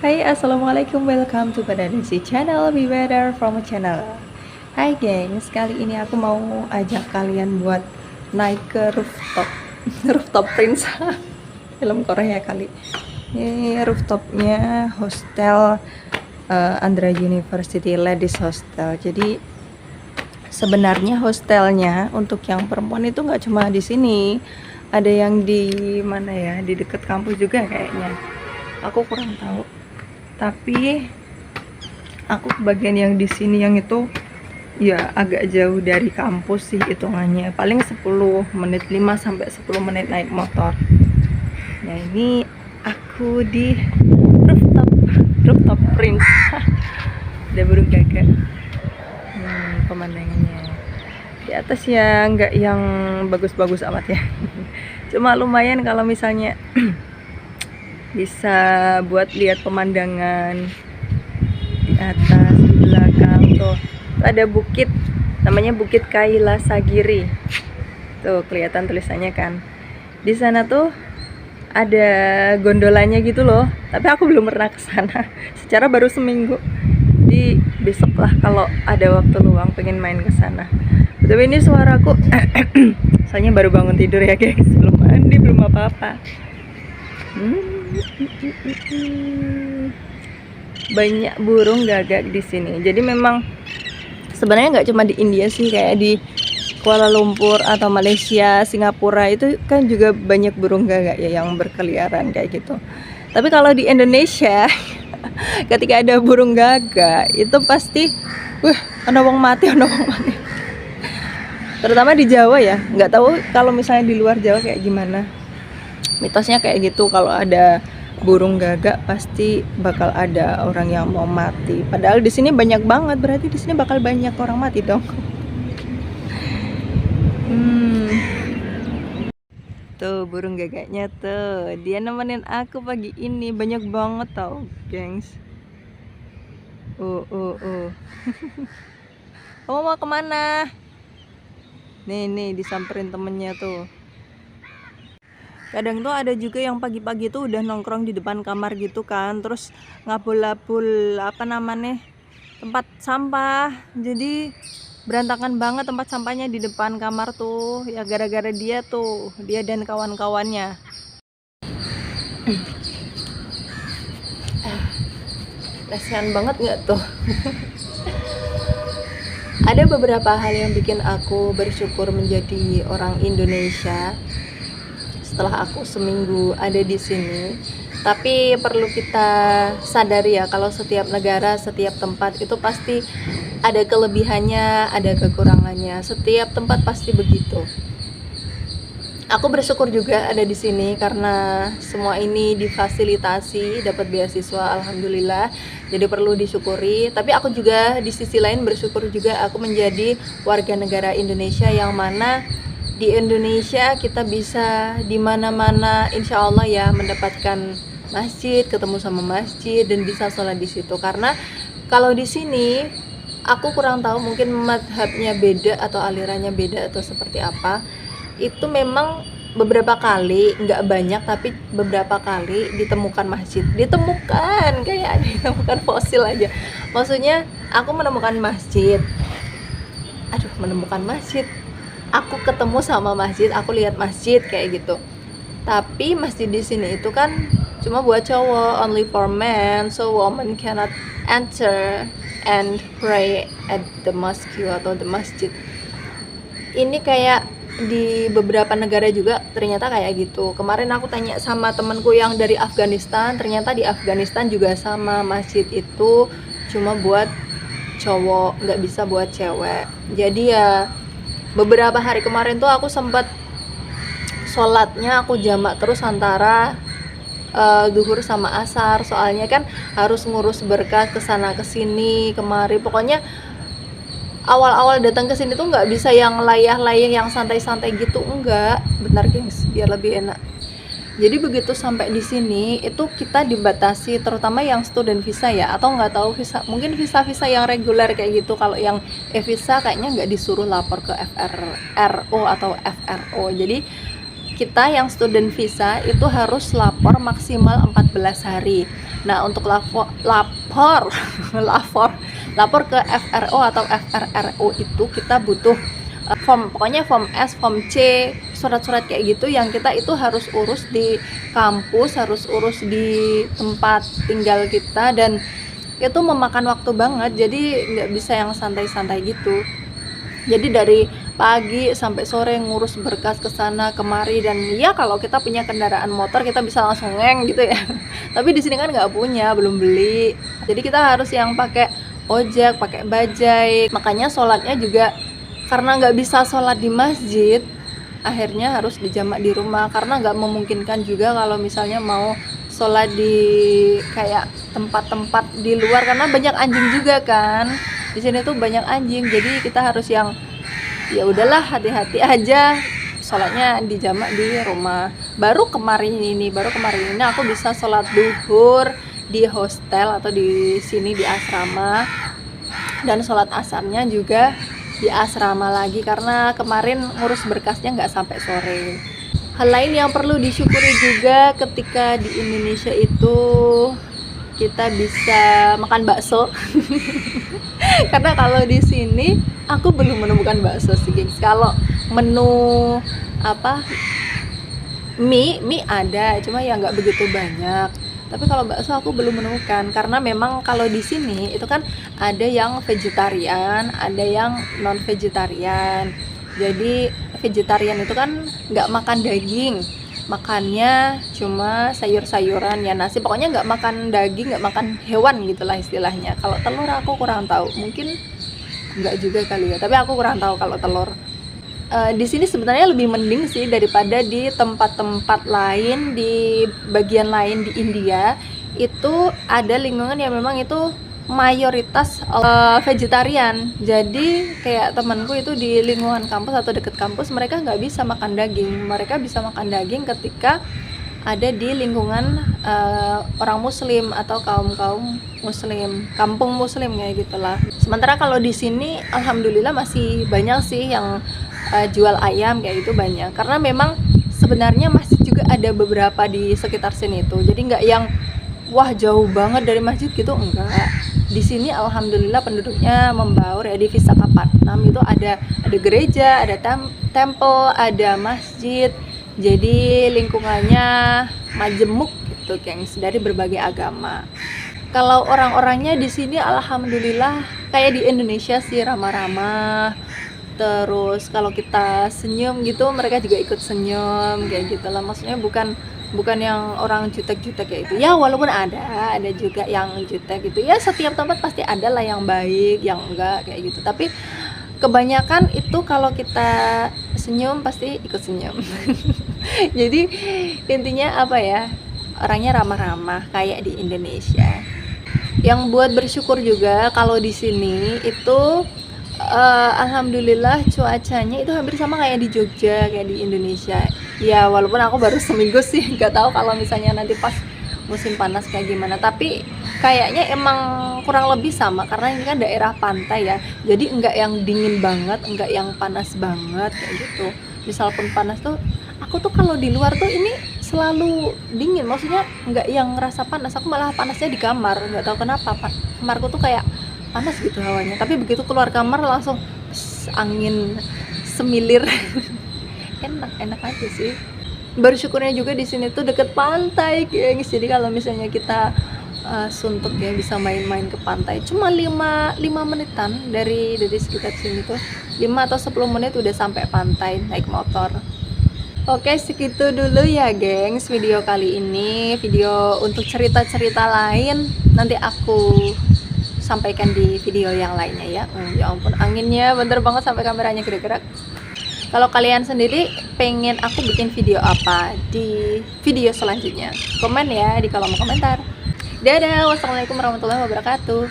Hai, assalamualaikum, welcome to Padanisi Channel, be better from channel. Hai gengs, kali ini aku mau ajak kalian buat naik ke rooftop rooftop Prince film Korea kali. Ini rooftopnya hostel Andra University Ladies Hostel. Jadi sebenarnya hostelnya untuk yang perempuan itu nggak cuma di sini, ada yang di mana ya, di dekat kampus juga kayaknya. Aku kurang tahu. Tapi aku bagian yang di sini yang itu ya agak jauh dari kampus sih hitungannya. Paling 10 menit, 5 sampai 10 menit naik motor. Nah, ini aku di rooftop Prince. Ada burung gagak. Pemandangannya. Di atas ya nggak yang bagus-bagus amat ya. Cuma lumayan kalau misalnya bisa buat lihat pemandangan di atas, di belakang tuh ada bukit, namanya Bukit Kailasagiri. Tuh kelihatan tulisannya kan. Di sana tuh ada gondolanya gitu loh, tapi aku belum pernah ke sana. Secara baru seminggu. Jadi besok lah kalau ada waktu luang pengen main ke sana. Tapi ini suaraku soalnya baru bangun tidur ya guys, belum mandi, belum apa-apa. Banyak burung gagak di sini. Jadi memang sebenarnya nggak cuma di India sih, kayak di Kuala Lumpur atau Malaysia, Singapura itu kan juga banyak burung gagak ya yang berkeliaran kayak gitu. Tapi kalau di Indonesia ketika ada burung gagak itu pasti ana wong mati. Terutama di Jawa ya, nggak tahu kalau misalnya di luar Jawa kayak gimana. Mitosnya kayak gitu, kalau ada burung gagak pasti bakal ada orang yang mau mati. Padahal di sini banyak banget, berarti di sini bakal banyak orang mati dong. Tuh burung gagaknya tuh, dia nemenin aku pagi ini, banyak banget tau, gengs. Kamu mau kemana? Nih disamperin temennya tuh. Kadang tuh ada juga yang pagi-pagi tuh udah nongkrong di depan kamar gitu kan, terus ngabul-abul tempat sampah. Jadi berantakan banget tempat sampahnya di depan kamar tuh, ya gara-gara dia dan kawan-kawannya. Kasihan banget nggak tuh? Ada beberapa hal yang bikin aku bersyukur menjadi orang Indonesia setelah aku seminggu ada di sini. Tapi perlu kita sadari ya, kalau setiap negara, setiap tempat itu pasti ada kelebihannya, ada kekurangannya. Setiap tempat pasti begitu. Aku bersyukur juga ada di sini karena semua ini difasilitasi, dapat beasiswa, alhamdulillah. Jadi perlu disyukuri. Tapi aku juga di sisi lain bersyukur juga aku menjadi warga negara Indonesia, yang mana di Indonesia kita bisa di mana-mana insya Allah ya mendapatkan masjid, ketemu sama masjid dan bisa sholat di situ. Karena kalau di sini aku kurang tahu, mungkin madhabnya beda atau alirannya beda atau seperti apa. Itu memang beberapa kali, nggak banyak tapi beberapa kali ditemukan masjid. Ditemukan kayak ditemukan fosil aja. Maksudnya aku menemukan masjid. Menemukan masjid. Aku ketemu sama masjid, aku lihat masjid kayak gitu. Tapi masjid di sini itu kan cuma buat cowok, only for men, so woman cannot enter and pray at the mosque atau the masjid. Ini kayak di beberapa negara juga ternyata kayak gitu. Kemarin aku tanya sama temanku yang dari Afghanistan, ternyata di Afghanistan juga sama, masjid itu cuma buat cowok, nggak bisa buat cewek. Jadi ya beberapa hari kemarin tuh aku sempat sholatnya aku jamak terus antara duhur sama asar, soalnya kan harus ngurus berkas kesana kesini kemari. Pokoknya awal-awal datang ke sini tuh nggak bisa yang layah-layah yang santai-santai gitu, enggak. Bentar gengs, biar lebih enak. Jadi begitu sampai di sini itu kita dibatasi, terutama yang student visa ya, atau nggak tahu visa, mungkin visa-visa yang reguler kayak gitu. Kalau yang e-visa kayaknya nggak disuruh lapor ke FRO atau FRO. Jadi kita yang student visa itu harus lapor maksimal 14 hari. Nah, untuk lapor lapor ke FRO atau FRRO itu kita butuh form, pokoknya form S, form C, surat-surat kayak gitu yang kita itu harus urus di kampus, harus urus di tempat tinggal kita, dan itu memakan waktu banget, jadi nggak bisa yang santai-santai gitu. Jadi dari pagi sampai sore ngurus berkas ke sana kemari, dan ya kalau kita punya kendaraan motor kita bisa langsung ngeng gitu ya. Tapi di sini kan nggak punya, belum beli. Jadi kita harus yang pakai ojek, pakai bajai. Makanya sholatnya juga karena nggak bisa sholat di masjid, akhirnya harus dijamak di rumah, karena nggak memungkinkan juga kalau misalnya mau sholat di kayak tempat-tempat di luar, karena banyak anjing juga kan. Di sini tuh banyak anjing, jadi kita harus yang ya udahlah, hati-hati aja, sholatnya dijamak di rumah. Baru kemarin ini aku bisa sholat duhur di hostel atau di sini di asrama, dan sholat asarnya juga di asrama lagi karena kemarin ngurus berkasnya nggak sampai sore. Hal lain yang perlu disyukuri juga ketika di Indonesia itu kita bisa makan bakso. Karena kalau di sini aku belum menemukan bakso sih, gengs. Kalau menu mie ada, cuma ya nggak begitu banyak. Tapi kalau bakso aku belum menemukan, karena memang kalau di sini itu kan ada yang vegetarian, ada yang non vegetarian. Jadi vegetarian itu kan nggak makan daging, makannya cuma sayur-sayuran ya, nasi, pokoknya nggak makan daging, nggak makan hewan gitulah istilahnya. Kalau telur aku kurang tahu, mungkin nggak juga kali ya, tapi aku kurang tahu kalau telur. Di sini sebenarnya lebih mending sih daripada di tempat-tempat lain, di bagian lain di India itu ada lingkungan yang memang itu mayoritas vegetarian. Jadi kayak temanku itu di lingkungan kampus atau deket kampus, mereka nggak bisa makan daging. Mereka bisa makan daging ketika ada di lingkungan orang muslim atau kaum muslim, kampung muslim kayak gitulah. Sementara kalau di sini alhamdulillah masih banyak sih yang jual ayam kayak gitu, banyak, karena memang sebenarnya masjid juga ada beberapa di sekitar sini tuh, jadi nggak yang wah jauh banget dari masjid gitu, enggak. Di sini alhamdulillah penduduknya membaur ya. Di Visakhapatnam itu ada gereja, ada temple, ada masjid, jadi lingkungannya majemuk gitu, gengs, dari berbagai agama. Kalau orang-orangnya di sini alhamdulillah kayak di Indonesia sih, ramah-ramah. Terus kalau kita senyum gitu, mereka juga ikut senyum kayak gitu lah. Maksudnya bukan yang orang jutek-jutek kayak gitu ya, walaupun ada juga yang jutek gitu ya. Setiap tempat pasti ada lah yang baik, yang enggak kayak gitu, tapi kebanyakan itu kalau kita senyum pasti ikut senyum. Jadi intinya apa ya, orangnya ramah-ramah kayak di Indonesia. Yang buat bersyukur juga kalau di sini itu alhamdulillah cuacanya itu hampir sama kayak di Jogja, kayak di Indonesia ya, walaupun aku baru seminggu sih, nggak tahu kalau misalnya nanti pas musim panas kayak gimana, tapi kayaknya emang kurang lebih sama karena ini kan daerah pantai ya, jadi enggak yang dingin banget, enggak yang panas banget kayak gitu. Misal pun panas tuh, aku tuh kalau di luar tuh ini selalu dingin, maksudnya enggak yang ngerasa panas, aku malah panasnya di kamar, nggak tahu kenapa, kamarku tuh kayak panas gitu hawanya, tapi begitu keluar kamar langsung angin semilir. enak aja sih. Bersyukurnya juga di sini tuh deket pantai, gengs. Jadi kalau misalnya kita suntuk ya, bisa main-main ke pantai. Cuma 5 menitan dari sekitar sini tuh, 5 atau 10 menit udah sampai pantai naik motor. Oke, segitu dulu ya gengs video kali ini. Video untuk cerita-cerita lain nanti aku sampaikan di video yang lainnya ya. Ya ampun, anginnya bener banget sampai kameranya gerak-gerak. Kalau kalian sendiri pengen aku bikin video apa di video selanjutnya, komen ya di kolom komentar. Dadah, wassalamualaikum warahmatullahi wabarakatuh.